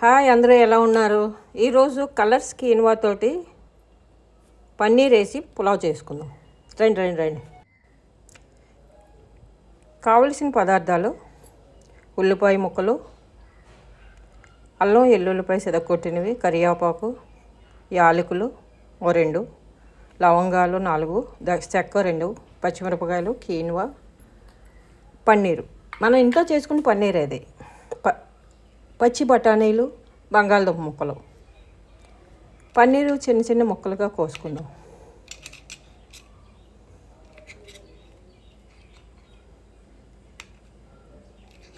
Hi, అందరూ ఎలా ఉన్నారు? ఈరోజు కలర్స్ కీన్వా తోటి పన్నీర్ వేసి పులావ్ చేసుకుందాం. రండి రండి రండి. కావలసిన పదార్థాలు: ఉల్లిపాయ ముక్కలు, అల్లం ఎల్లుల్లిపాయ సిదగొట్టినవి, కరివేపాకు, యాలకులు 2, లవంగాలు 4, చెక్క 2, పచ్చిమిరపకాయలు, కీన్వా, పన్నీరు. మనం ఇంట్లో చేసుకున్న పన్నీర్ అది. పచ్చి బఠానీలు, బంగాళదుంప ముక్కలు. పన్నీరు చిన్న చిన్న ముక్కలుగా కోసుకుందాం.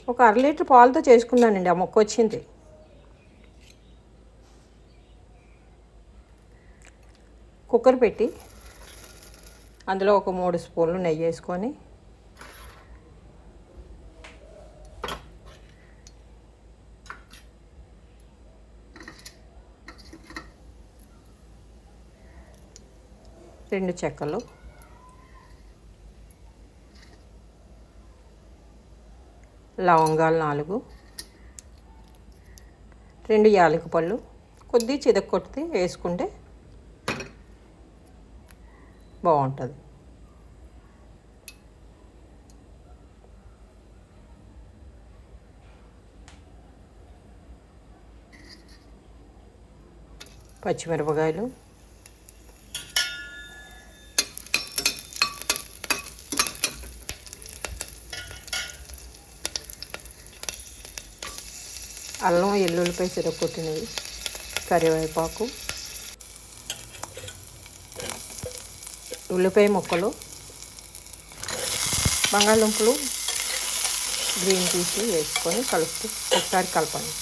ఒక 1/2 లీటర్ పాలతో చేసుకున్నానండి. ఆ ముక్క వచ్చింది. కుక్కర్ పెట్టి అందులో ఒక 3 స్పూన్లు నెయ్యి వేసుకొని రెండు చెక్కలు, లవంగాలు 4, 2 యాలకుల పళ్ళు కొద్దిగా చితక్కొట్టి వేసుకుంటే బాగుంటుంది. పచ్చిమిరపకాయలు, అల్లం ఎల్లుల్లిపాయ సిరగొట్టినవి, కరివేపాకు, ఉల్లిపాయ ముక్కలు, బంగాళదుంపలు, గ్రీన్ పీస్ వేసుకొని కలుపుతూ ఒకసారి కలపండి.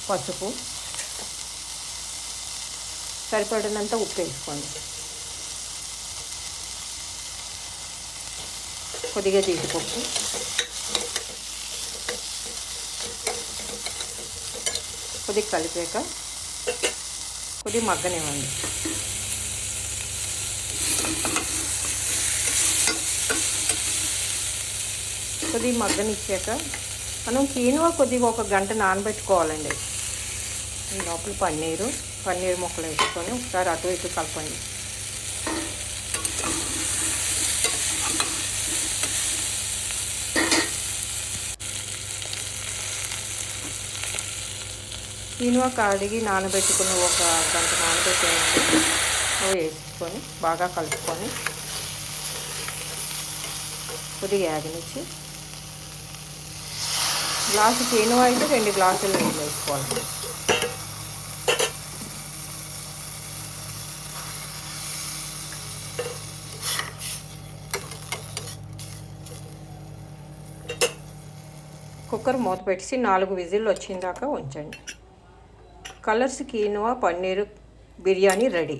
పసుపు, సరిపడినంత ఉప్పు వేసుకోండి. కొద్దిగా జీడిపప్పు, కొద్దిగా కలిపాక కొద్దిగా మగ్గనివ్వండి. కొద్దిగా మగ్గనిచ్చాక మనం కీన్వా కొద్దిగా 1 గంట నానబెట్టుకోవాలండి. ఈ లోపల పన్నీర్ ముక్కలు వేసుకొని ఒకసారి అటు ఇటు కలపండి. కీన్వా కడిగి నానబెట్టుకుని 1 గంట నానబెట్టేయండి. అవి వేసుకొని బాగా కలుపుకొని కొద్దిగా యాగనిచ్చి గ్లాసు కీన్వా అయితే 2 గ్లాసులు నీళ్ళు వేసుకోవాలి. కుక్కర్ మూత పెట్టి 4 విజిల్లు వచ్చిందాకా ఉంచండి. Colours quinoa paneer biryani ready.